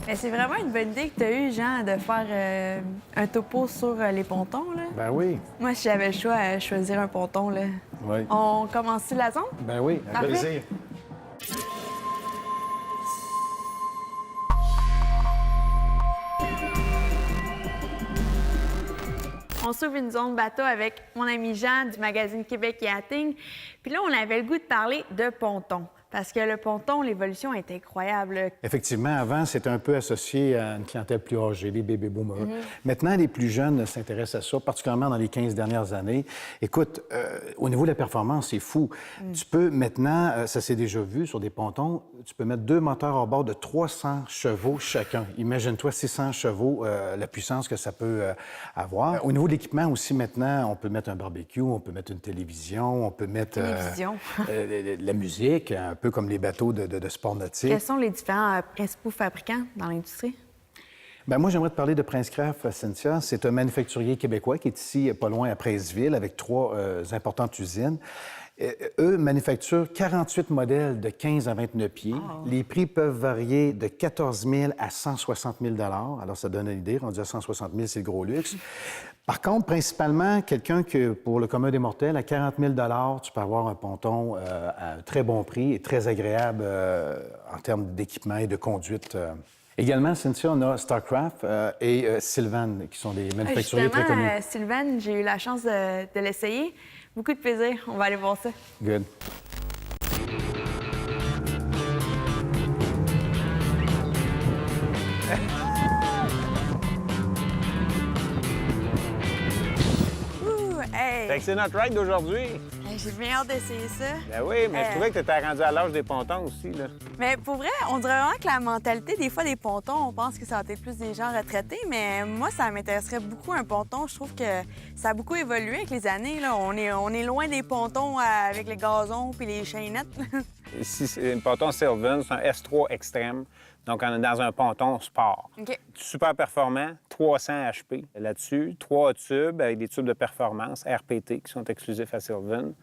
Mais c'est vraiment une bonne idée que tu as eue, Jean, de faire un topo sur les pontons, là. Ben oui. Moi, si j'avais le choix, je choisirais un ponton, là. Oui. On commence-tu la zone? Ben oui, avec Parfait. plaisir. On s'ouvre une zone bateau avec mon ami Jean du magazine Québec Yachting. Puis là, on avait le goût de parler de ponton. Parce que le ponton, l'évolution est incroyable. Effectivement, avant, c'était un peu associé à une clientèle plus âgée, les baby boomers. Maintenant, les plus jeunes s'intéressent à ça, particulièrement dans les 15 dernières années. Écoute, au niveau de la performance, c'est fou. Tu peux maintenant, ça s'est déjà vu sur des pontons, tu peux mettre 2 moteurs à bord de 300 chevaux chacun. Imagine-toi 600 chevaux, la puissance que ça peut avoir. Au niveau de l'équipement aussi, maintenant, on peut mettre un barbecue, on peut mettre une télévision, on peut mettre Télévision. de la musique, un peu comme les bateaux de sport nautique. Quels sont les différents principaux fabricants dans l'industrie? Bien, moi, j'aimerais te parler de Prince Craft, Cynthia. C'est un manufacturier québécois qui est ici, pas loin à Princeville, avec 3 importantes usines. Eux manufacturent 48 modèles de 15 à 29 pieds. Oh. Les prix peuvent varier de 14 000 à 160 000 Alors, ça donne une idée. Rendu à 160 000, c'est le gros luxe. Par contre, principalement, quelqu'un que, pour le commun des mortels, à 40 000 tu peux avoir un ponton à un très bon prix et très agréable en termes d'équipement et de conduite. Également, Cynthia, on a Starcraft et Sylvan, qui sont des manufacturiers très connus. Sylvain, j'ai eu la chance de l'essayer. Beaucoup de plaisir. On va aller voir ça. Good. Ouh, hey! Fait que c'est notre ride d'aujourd'hui. Hey, j'ai bien hâte d'essayer ça. Ben oui, mais je trouvais que tu étais rendu à l'âge des pontons aussi, là. Mais pour vrai, on dirait vraiment que la mentalité, des fois, des pontons, on pense que ça va être plus des gens retraités, mais moi, ça m'intéresserait beaucoup un ponton. Je trouve que ça a beaucoup évolué avec les années, là. On est loin des pontons avec les gazons puis les chaînettes. Ici, c'est un ponton Sylvan, c'est un S3 extrême. Donc, on est dans un ponton sport. OK. Super performant, 300 HP là-dessus, 3 tubes avec des tubes de performance RPT qui sont exclusifs à Sylvan.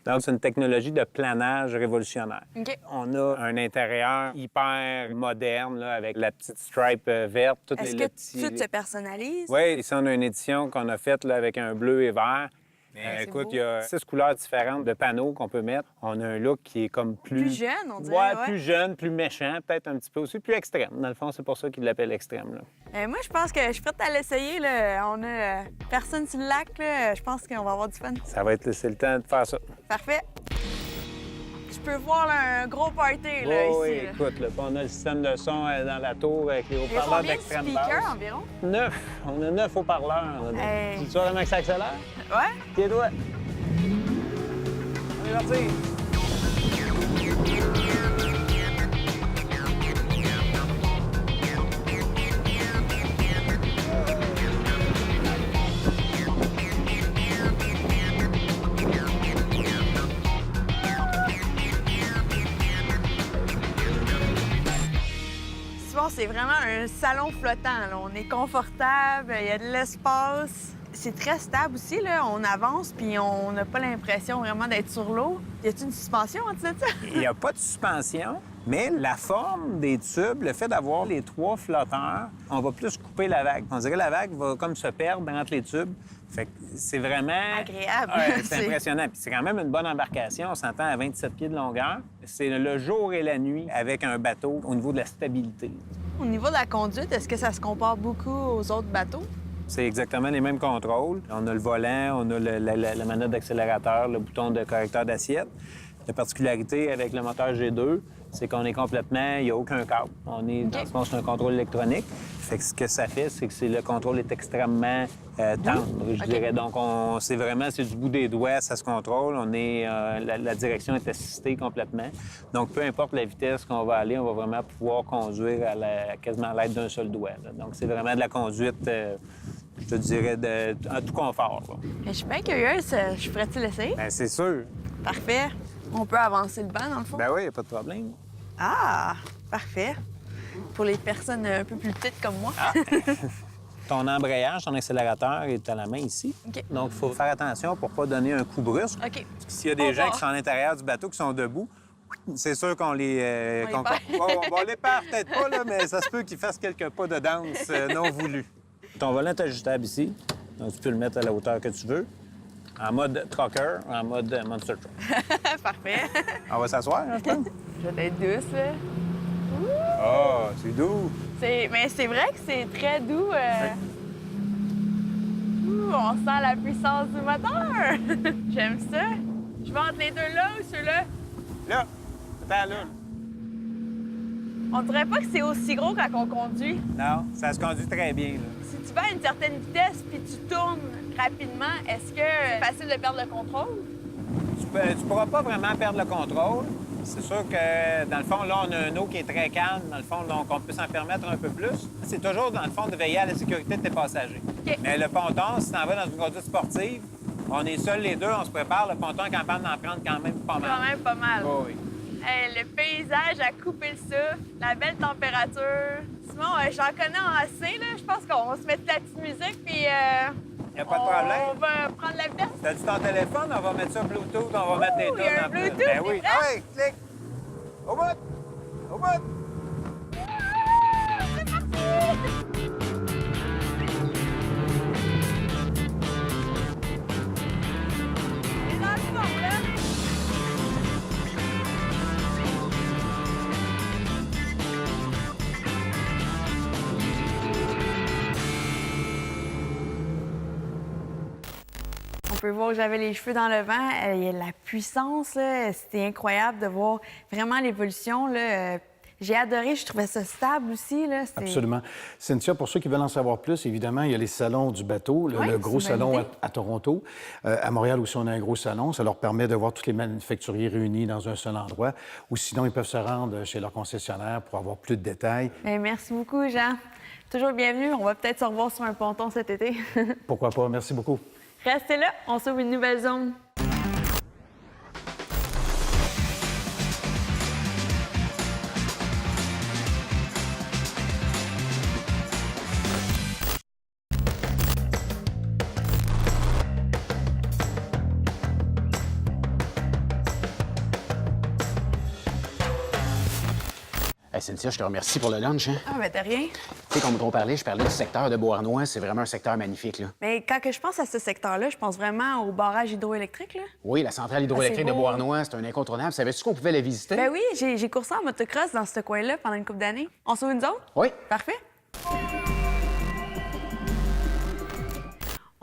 Donc, c'est une technologie de planage révolutionnaire. OK. On a un intérieur hyper moderne, là, avec la petite stripe verte. Toutes Est-ce les que tout se personnalise? Oui, ici, on a une édition qu'on a faite là, avec un bleu et vert. c'est Écoute, beau. il y a 6 couleurs différentes de panneaux qu'on peut mettre. On a un look qui est comme plus... Plus jeune, on dirait, Ouais, ouais. plus jeune, plus méchant, peut-être un petit peu aussi, plus extrême. Dans le fond, c'est pour ça qu'ils l'appellent extrême, là. Moi, je pense que je suis prête à l'essayer, là. On a personne sur le lac, là. Je pense qu'on va avoir du fun. Ça va être c'est le temps de faire ça. Parfait. Je peux voir là, un gros party, là, oui, ici. là. écoute, là, on a le système de son dans la tour avec les Il y a haut-parleurs combien de d'extrême speakers basse. environ? 9. On a 9 haut-parleurs. Hey. Tu vois comment que ça accélère? Ouais? Tes doigts. On est parti. Souvent, c'est vraiment un salon flottant, là. On est confortable, il y a de l'espace. C'est très stable aussi, là. On avance, puis on n'a pas l'impression vraiment d'être sur l'eau. Y a-t-il une suspension en dessous de ça? Il n'y a pas de suspension, mais la forme des tubes, le fait d'avoir les 3 flotteurs, on va plus couper la vague. On dirait que la vague va comme se perdre entre les tubes. Fait que c'est vraiment... Agréable. Ouais, c'est impressionnant. Puis c'est quand même une bonne embarcation. On s'entend à 27 pieds de longueur. C'est le jour et la nuit avec un bateau au niveau de la stabilité. Au niveau de la conduite, est-ce que ça se compare beaucoup aux autres bateaux? C'est exactement les mêmes contrôles. On a le volant, on a la manette d'accélérateur, le bouton de correcteur d'assiette. La particularité avec le moteur G2, c'est qu'on est complètement... Il n'y a aucun câble. On est, dans ce fond, c'est un contrôle électronique. Fait que ce que ça fait, c'est que le contrôle est extrêmement tendre, je dirais. Donc, c'est vraiment, c'est du bout des doigts, ça se contrôle. On est... la direction est assistée complètement. Donc, peu importe la vitesse qu'on va aller, on va vraiment pouvoir conduire quasiment à l'aide d'un seul doigt, là. Donc, c'est vraiment de la conduite... je te dirais, en tout confort, là. Mais je suis bien curieuse. Je pourrais-tu l'essayer? Bien, c'est sûr. Parfait. On peut avancer le banc, dans le fond? Ben oui, il a pas de problème. Ah! Parfait. Pour les personnes un peu plus petites comme moi. Ton embrayage, ton accélérateur est à la main ici. OK. Donc, il faut faire attention pour pas donner un coup brusque. OK. S'il y a des On gens va. qui sont à l'intérieur du bateau, qui sont debout, C'est sûr qu'on les... On les perd. On les perd peut-être pas, là, mais ça se peut qu'ils fassent quelques pas de danse non voulus. Ton volant est ajustable ici, donc tu peux le mettre à la hauteur que tu veux, en mode trucker, en mode monster truck. Parfait. On va s'asseoir, hein, je pense? Je vais être douce, là. Ah, c'est doux! Mais c'est vrai que c'est très doux. Ouh, on sent la puissance du moteur. J'aime ça. Je vais entre les deux là ou ceux-là. Là, attends là. On dirait pas que c'est aussi gros quand on conduit. Non, ça se conduit très bien, là. Si tu vas à une certaine vitesse puis tu tournes rapidement, est-ce que c'est facile de perdre le contrôle? Tu pourras pas vraiment perdre le contrôle. C'est sûr que, dans le fond, là, on a un eau qui est très calme, dans le fond, donc on peut s'en permettre un peu plus. C'est toujours, dans le fond, de veiller à la sécurité de tes passagers. OK. Mais le ponton, si tu t'en vas dans une conduite sportive, on est seuls les deux, on se prépare. Le ponton est capable d'en prendre quand même pas mal. Quand même pas mal. Oh, oui. Hey, le paysage a coupé le souffle, la belle température. Simon, j'en connais assez, là. Je pense qu'on va se mettre la petite musique, puis Y a pas de problème. on va prendre la place. T'as-tu ton téléphone? On va mettre ça Bluetooth, on va mettre des il y a tonnes un en plus. Bluetooth, Ben oui. t'es prêt? Ah oui, clique! Au bout! Au bout! C'est parti! C'est dans le fond, là. On peut voir que j'avais les cheveux dans le vent. Il y a de la puissance, là. C'était incroyable de voir vraiment l'évolution, là. J'ai adoré, je trouvais ça stable aussi, là. Absolument. Cynthia, pour ceux qui veulent en savoir plus, évidemment, il y a les salons du bateau, Oui, le gros c'est une bonne salon idée. à Toronto. À Montréal aussi, on a un gros salon. Ça leur permet de voir tous les manufacturiers réunis dans un seul endroit. Ou sinon, ils peuvent se rendre chez leur concessionnaire pour avoir plus de détails. Bien, merci beaucoup, Jean. Toujours bienvenue. On va peut-être se revoir sur un ponton cet été. Pourquoi pas? Merci beaucoup. Restez là, on s'ouvre une nouvelle zone. Hey, Cynthia, je te remercie pour le lunch. Hein? Ah, ben t'as rien. Tu sais, comme on parlait, je parlais du secteur de Beauharnois. C'est vraiment un secteur magnifique, là. Mais quand que je pense à ce secteur-là, je pense vraiment au barrage hydroélectrique, là. Oui, la centrale hydroélectrique Ah, c'est de beau. Beauharnois, c'est un incontournable. Savais-tu qu'on pouvait la visiter? Ben oui, j'ai coursé en motocross dans ce coin-là pendant une couple d'années. On s'ouvre une zone? Oui. Parfait.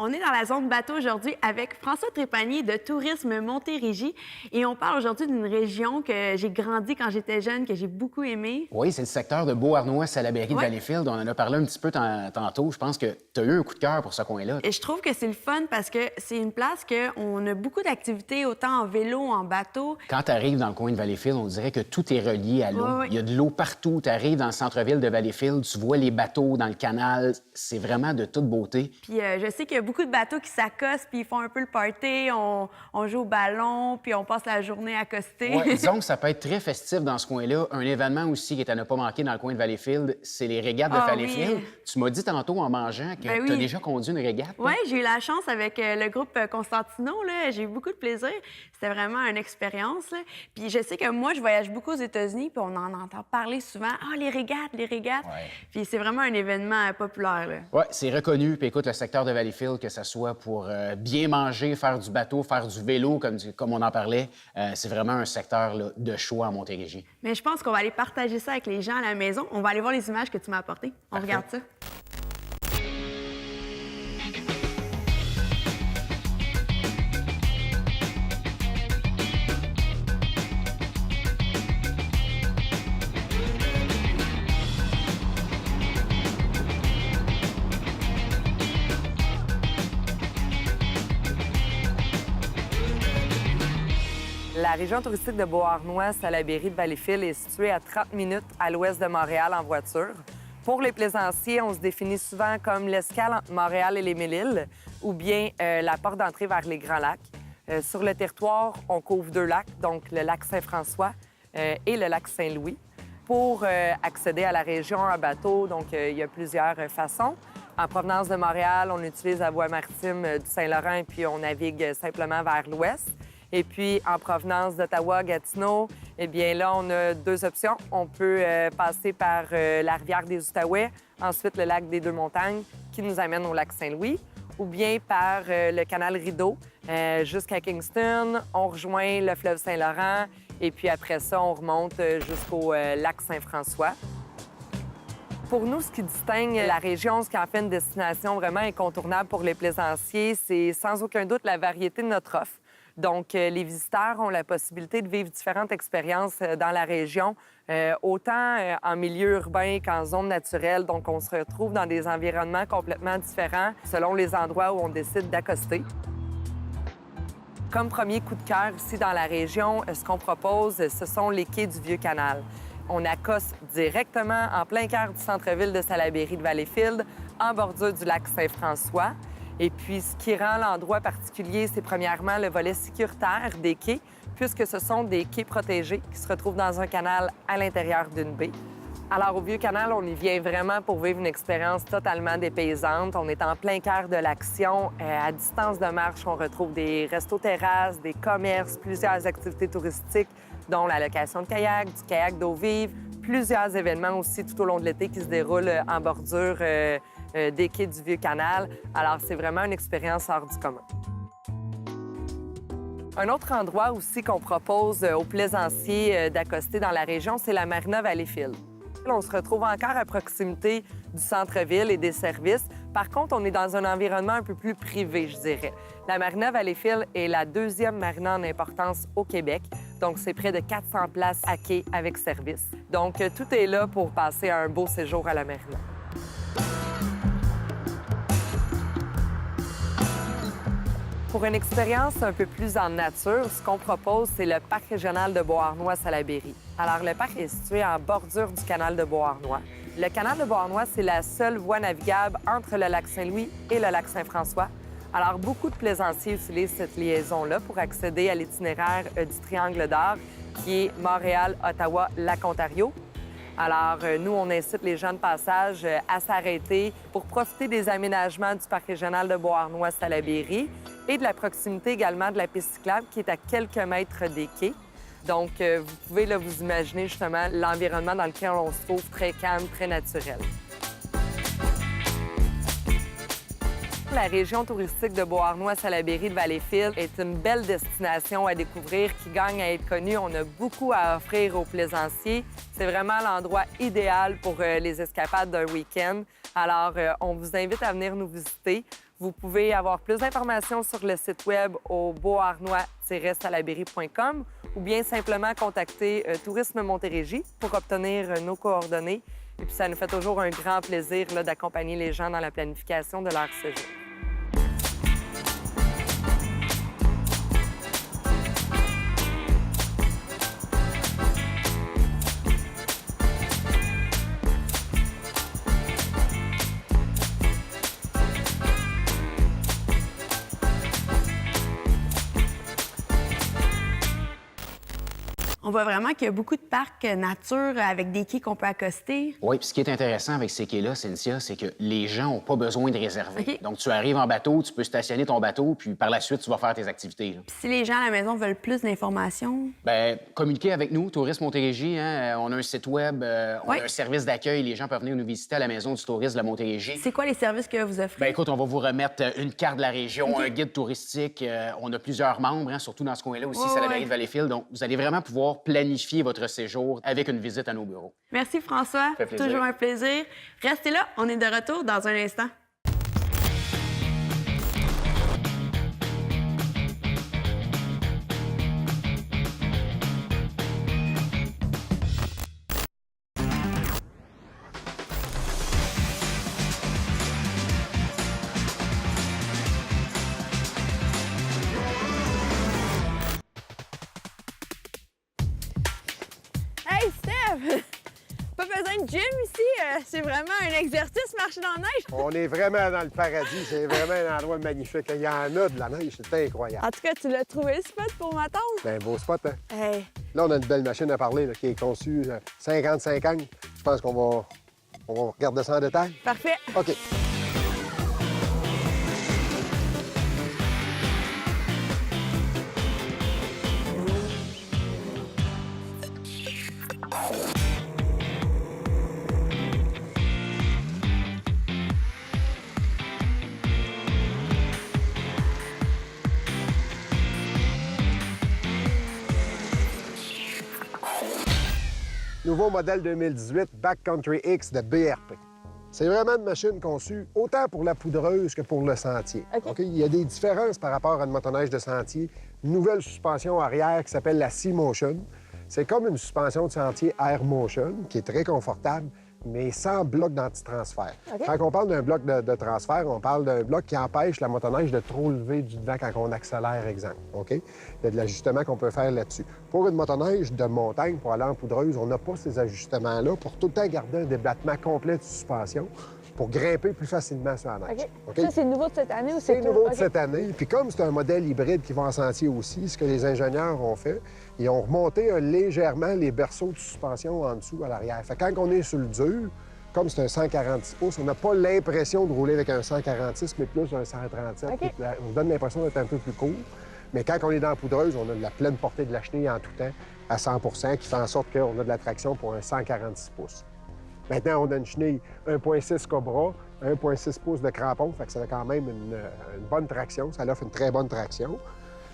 On est dans la zone bateau aujourd'hui avec François Trépanier de Tourisme Montérégie et on parle aujourd'hui d'une région que j'ai grandi quand j'étais jeune, que j'ai beaucoup aimée. Oui, c'est le secteur de Beauharnois-Salaberry de Ouais. Valleyfield. On en a parlé un petit peu tantôt. Je pense que tu as eu un coup de cœur pour ce coin-là. Et je trouve que c'est le fun parce que c'est une place qu'on a beaucoup d'activités, autant en vélo, en bateau. Quand tu arrives dans le coin de Valleyfield, on dirait que tout est relié à l'eau. Ouais, ouais. Il y a de l'eau partout. Tu arrives dans le centre-ville de Valleyfield, tu vois les bateaux dans le canal. C'est vraiment de toute beauté. Puis je sais qu'il y a beaucoup de bateaux qui s'accostent, puis ils font un peu le party, on joue au ballon, puis on passe la journée accostés. Ouais, disons que ça peut être très festif dans ce coin-là. Un événement aussi qui est à ne pas manquer dans le coin de Valleyfield, c'est les régates de Ah Valleyfield. oui. Tu m'as dit tantôt en mangeant que Ben tu as oui. déjà conduit une régate. Oui, j'ai eu la chance avec le groupe Constantino. Là. J'ai eu beaucoup de plaisir. C'était vraiment une expérience. Là. Puis je sais que moi, je voyage beaucoup aux États-Unis, puis on en entend parler souvent. Ah, les régates, les régates. Ouais. Puis c'est vraiment un événement populaire. Là. Oui, c'est reconnu. Puis écoute, le secteur de Valleyfield, que ce soit pour bien manger, faire du bateau, faire du vélo, comme on en parlait, c'est vraiment un secteur là, de choix en Montérégie. Mais je pense qu'on va aller partager ça avec les gens à la maison. On va aller voir les images que tu m'as apportées. On Parfait. regarde ça. La région touristique de Beauharnois-Salaberry de Valleyfield est située à 30 minutes à l'ouest de Montréal en voiture. Pour les plaisanciers, on se définit souvent comme l'escale entre Montréal et les Mille-Îles ou bien la porte d'entrée vers les Grands Lacs. Sur le territoire, on couvre 2 lacs, donc le lac Saint-François et le lac Saint-Louis. Pour accéder à la région en bateau, donc il y a plusieurs façons. En provenance de Montréal, on utilise la voie maritime du Saint-Laurent et puis on navigue simplement vers l'ouest. Et puis, en provenance d'Ottawa, Gatineau, Eh bien là, on a 2 options. On peut passer par la rivière des Outaouais, ensuite le lac des Deux-Montagnes, qui nous amène au lac Saint-Louis, ou bien par le canal Rideau jusqu'à Kingston. On rejoint le fleuve Saint-Laurent et puis après ça, on remonte jusqu'au lac Saint-François. Pour nous, ce qui distingue la région, ce qui en fait une destination vraiment incontournable pour les plaisanciers, c'est sans aucun doute la variété de notre offre. Donc, les visiteurs ont la possibilité de vivre différentes expériences dans la région, autant en milieu urbain qu'en zone naturelle. Donc, on se retrouve dans des environnements complètement différents selon les endroits où on décide d'accoster. Comme premier coup de cœur ici dans la région, ce qu'on propose, ce sont les quais du Vieux-Canal. On accoste directement en plein cœur du centre-ville de Salaberry de Valleyfield, en bordure du lac Saint-François. Et puis, ce qui rend l'endroit particulier, c'est premièrement le volet sécuritaire des quais, puisque ce sont des quais protégés qui se retrouvent dans un canal à l'intérieur d'une baie. Alors, au Vieux-Canal, on y vient vraiment pour vivre une expérience totalement dépaysante. On est en plein cœur de l'action. À distance de marche, on retrouve des restos-terrasses, des commerces, plusieurs activités touristiques, dont la location de kayak, du kayak d'eau vive, plusieurs événements aussi tout au long de l'été qui se déroulent en bordure des quais du Vieux-Canal. Alors, c'est vraiment une expérience hors du commun. Un autre endroit aussi qu'on propose aux plaisanciers d'accoster dans la région, c'est la Marina Valleyfield. On se retrouve encore à proximité du centre-ville et des services. Par contre, on est dans un environnement un peu plus privé, je dirais. La Marina Valleyfield est la 2e marina en importance au Québec. Donc, c'est près de 400 places à quai avec service. Donc, tout est là pour passer un beau séjour à la marina. Pour une expérience un peu plus en nature, ce qu'on propose, c'est le parc régional de Beauharnois-Salaberry. Alors, le parc est situé en bordure du canal de Beauharnois. Le canal de Beauharnois, c'est la seule voie navigable entre le lac Saint-Louis et le lac Saint-François. Alors, beaucoup de plaisanciers utilisent cette liaison-là pour accéder à l'itinéraire du Triangle d'Or, qui est Montréal, Ottawa, Lac-Ontario. Alors, nous, on incite les gens de passage à s'arrêter pour profiter des aménagements du parc régional de Beauharnois-Salaberry et de la proximité également de la piste cyclable qui est à quelques mètres des quais. Donc, vous pouvez là, vous imaginer justement l'environnement dans lequel on se trouve, très calme, très naturel. La région touristique de Beauharnois-Salaberry de Valleyfield est une belle destination à découvrir qui gagne à être connue. On a beaucoup à offrir aux plaisanciers. C'est vraiment l'endroit idéal pour les escapades d'un week-end. Alors, on vous invite à venir nous visiter. Vous pouvez avoir plus d'informations sur le site web au beauharnois-salaberry.com ou bien simplement contacter Tourisme Montérégie pour obtenir nos coordonnées. Et puis, ça nous fait toujours un grand plaisir d'accompagner les gens dans la planification de leur séjour. On voit vraiment qu'il y a beaucoup de parcs nature avec des quais qu'on peut accoster. Oui, puis ce qui est intéressant avec ces quais-là, Cynthia, c'est que les gens n'ont pas besoin de réserver. OK. Donc, tu arrives en bateau, tu peux stationner ton bateau, puis par la suite, tu vas faire tes activités. Puis si les gens à la maison veulent plus d'informations... Bien, communiquez avec nous, Tourisme Montérégie. Hein? On a un site web, on a un service d'accueil. Les gens peuvent venir nous visiter à la Maison du tourisme de la Montérégie. C'est quoi les services que vous offrez? Bien, écoute, on va vous remettre une carte de la région, un guide touristique. On a plusieurs membres, hein, surtout dans ce coin-là aussi, Salaberry de Valleyfield. Donc, vous allez vraiment pouvoir planifier votre séjour avec une visite à nos bureaux. Merci, François. Ça fait plaisir. Toujours un plaisir. Restez là, on est de retour dans un instant. Hey, Steph! Pas besoin de gym ici. C'est vraiment un exercice marcher dans la neige. On est vraiment dans le paradis. C'est vraiment un endroit magnifique. Il y en a de la neige. C'est incroyable. En tout cas, tu l'as trouvé le spot pour ma tante? C'est un beau spot, hein? Hey. Là, on a une belle machine à parler là, qui est conçue 50-50. Je pense qu'on va regarder ça en détail. Parfait. OK. nouveau modèle 2018 Backcountry X de BRP. C'est vraiment une machine conçue autant pour la poudreuse que pour le sentier. OK. Il y a des différences par rapport à une motoneige de sentier. Une nouvelle suspension arrière qui s'appelle la C-Motion. C'est comme une suspension de sentier Air Motion qui est très confortable, mais sans bloc d'antitransfert. OK. Quand on parle d'un bloc de transfert, on parle d'un bloc qui empêche la motoneige de trop lever du devant quand on accélère, exemple. OK? Il y a de l'ajustement qu'on peut faire là-dessus. Pour une motoneige de montagne, pour aller en poudreuse, on n'a pas ces ajustements-là pour tout le temps garder un débattement complet de suspension pour grimper plus facilement sur la neige. OK. OK? Ça, c'est nouveau de cette année ou C'est tout? nouveau de OK. cette année. Puis comme c'est un modèle hybride qui va en sentier aussi, ce que les ingénieurs ont fait, ils ont remonté légèrement les berceaux de suspension en dessous à l'arrière. Fait que quand on est sur le dur, comme c'est un 146 pouces, on n'a pas l'impression de rouler avec un 146, mais plus un 137. OK. On se donne l'impression d'être un peu plus court. Mais quand on est dans la poudreuse, on a de la pleine portée de la chenille en tout temps, à 100 qui fait en sorte qu'on a de la traction pour un 146 pouces. Maintenant, on a une chenille 1.6 Cobra, 1.6 pouces de crampon, fait que ça a quand même une bonne traction. Ça offre une très bonne traction.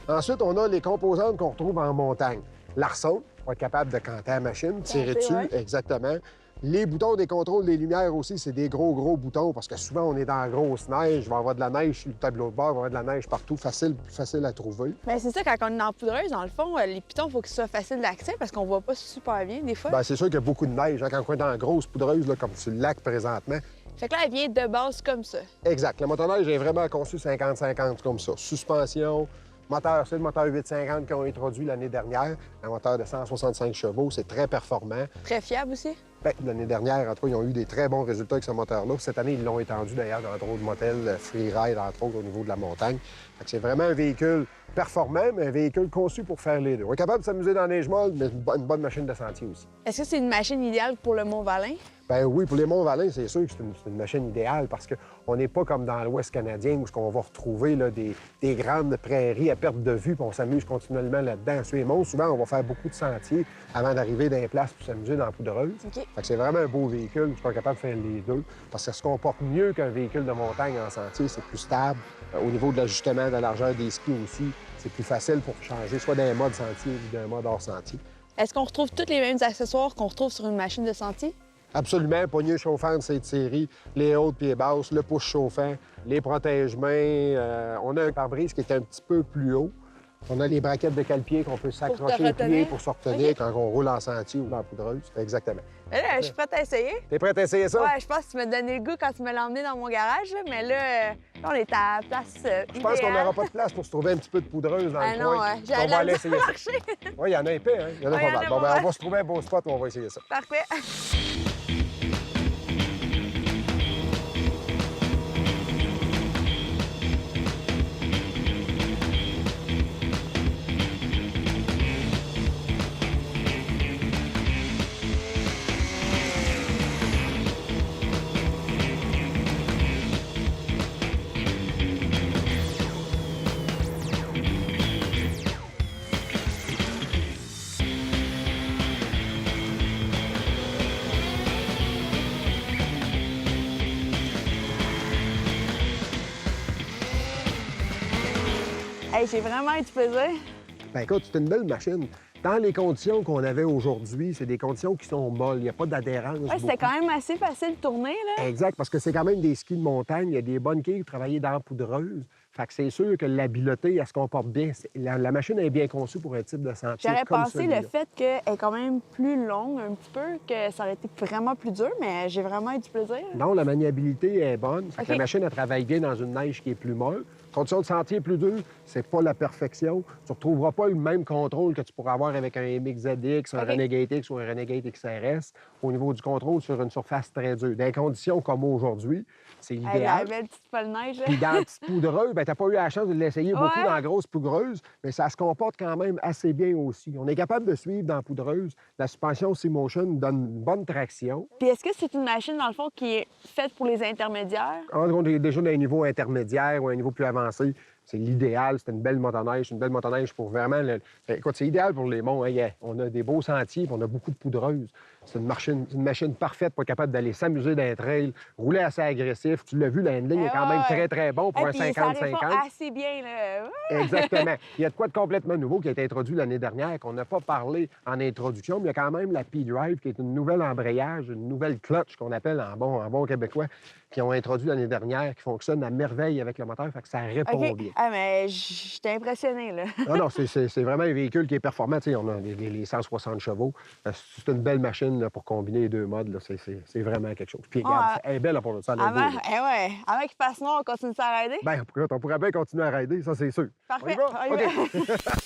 Ensuite, on a les composantes qu'on retrouve en montagne. L'arçon, pour être capable de canter la machine, tirer dessus, ouais. exactement. Les boutons des contrôles des lumières aussi, c'est des gros boutons parce que souvent, on est dans la grosse neige. Il va y avoir de la neige sur le tableau de bord, il va y avoir de la neige partout, plus facile à trouver. Mais c'est ça, quand on est en poudreuse, dans le fond, les pitons, il faut qu'ils soient faciles d'accès parce qu'on voit pas super bien des fois. Bien, c'est sûr qu'il y a beaucoup de neige. Hein, quand on est dans la grosse poudreuse, là, comme sur le lac présentement. Fait que là, elle vient de base comme ça. Exact. La motoneige est vraiment conçue 50-50 comme ça. Suspension, moteur, c'est le moteur 850 qu'ils ont introduit l'année dernière. Un moteur de 165 chevaux, c'est très performant. Très fiable aussi. Bien, l'année dernière, en tout cas, ils ont eu des très bons résultats avec ce moteur-là. Cette année, ils l'ont étendu d'ailleurs dans d'autres modèles freeride, entre autres, au niveau de la montagne. Fait que c'est vraiment un véhicule performant, mais un véhicule conçu pour faire les deux. On est capable de s'amuser dans la neige molle, mais une bonne machine de sentier aussi. Est-ce que c'est une machine idéale pour le Mont-Valin? Ben oui, pour les Monts-Valin, c'est sûr que c'est une machine idéale parce qu'on n'est pas comme dans l'Ouest canadien où on va retrouver là, des grandes prairies à perte de vue puis on s'amuse continuellement là-dedans. Sur les monts, souvent, on va faire beaucoup de sentiers avant d'arriver dans les places pour s'amuser dans la poudreuse. OK. Fait que c'est vraiment un beau véhicule, je suis capable de faire les deux parce que ça se comporte mieux qu'un véhicule de montagne en sentier. C'est plus stable. Au niveau de l'ajustement de la largeur des skis aussi, c'est plus facile pour changer soit d'un mode sentier ou d'un mode hors sentier. Est-ce qu'on retrouve tous les mêmes accessoires qu'on retrouve sur une machine de sentier? Absolument, poignée chauffante, cette série, les hautes pieds basses, le push chauffant, les protège-mains. On a un pare-brise qui est un petit peu plus haut. On a les braquettes de cale-pied qu'on peut s'accrocher les pieds retenir? pour se retenir OK. quand on roule en sentier ou dans la poudreuse. Exactement. Mais là, je suis prête à essayer. T'es prête à essayer ça? Ouais, je pense que tu m'as donné le goût quand tu m'as emmené dans mon garage, là, mais là, on est à la place Je pense qu'on idéale. n'aura pas de place pour se trouver un petit peu de poudreuse dans Ah le non, coin. ouais, j'ai On la va aller misère essayer à ça. marcher. Oui, il y en a épais, hein? Il y en a Ouais, pas il y en mal. a Bon, ben, pas on va se trouver un beau spot où on va essayer ça. Parfait. Hey, j'ai vraiment eu du plaisir. Ben écoute, c'est une belle machine. Dans les conditions qu'on avait aujourd'hui, c'est des conditions qui sont molles. Il n'y a pas d'adhérence. Ouais, c'était quand même assez facile de tourner, là. Exact, parce que c'est quand même des skis de montagne. Il y a des bonnes quilles travaillées dans la poudreuse. Fait que c'est sûr que l'habileté, elle se comporte bien. La machine est bien conçue pour un type de sentier J'aurais comme pensé celui-là. le fait qu'elle est quand même plus longue un petit peu, que ça aurait été vraiment plus dur, mais j'ai vraiment eu du plaisir. Non, la maniabilité est bonne. Fait que OK. La machine, elle travaille bien dans une neige qui est plus molle. Condition de sentier plus dure, c'est pas la perfection. Tu ne retrouveras pas le même contrôle que tu pourras avoir avec un MX-ZX, un OK. Renegade X ou un Renegade XRS au niveau du contrôle sur une surface très dure. Dans des conditions comme aujourd'hui, c'est Hey, la l'idéal. belle petite pole neige, là. Puis dans la petite poudreuse, ben, tu n'as pas eu la chance de l'essayer beaucoup Ouais. dans la grosse poudreuse, mais ça se comporte quand même assez bien aussi. On est capable de suivre dans la poudreuse. La suspension C-Motion donne une bonne traction. Puis est-ce que c'est une machine, dans le fond, qui est faite pour les intermédiaires? Quand on est déjà dans un niveau intermédiaire ou un niveau plus avancé, c'est l'idéal. C'est une belle motoneige. Une belle motoneige pour vraiment... Écoute, c'est idéal pour les monts. Hein. On a des beaux sentiers, puis on a beaucoup de poudreuse. C'est une machine parfaite pour être capable d'aller s'amuser dans les trails, rouler assez agressif. Tu l'as vu, le handling est quand même très, très bon pour un Puis ça 50-50. répond assez bien, là. Exactement. Il y a de quoi de complètement nouveau qui a été introduit l'année dernière, qu'on n'a pas parlé en introduction, mais il y a quand même la P-Drive, qui est une nouvelle embrayage, une nouvelle clutch qu'on appelle en bon québécois, qui ont introduit l'année dernière, qui fonctionne à merveille avec le moteur, fait que ça répond bien. Ah, mais j'étais impressionnée, là. Non, c'est vraiment un véhicule qui est performant. Tu sais, on a les 160 chevaux. C'est une belle machine là, pour combiner les deux modes. Là. C'est vraiment quelque chose. Puis regarde, elle est belle là, pour ça. Avant qu'il fasse noir, on continue à rider? Bien, on pourrait bien continuer à rider, ça, c'est sûr. Parfait. On y va? OK.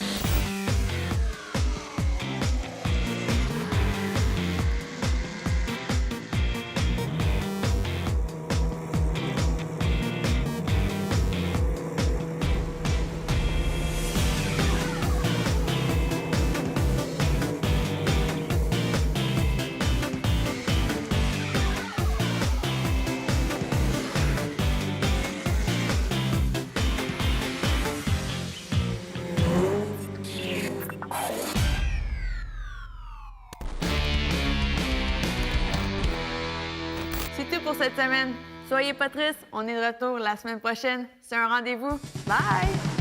C'est tout pour cette semaine. Soyez pas tristes, on est de retour la semaine prochaine. C'est un rendez-vous. Bye!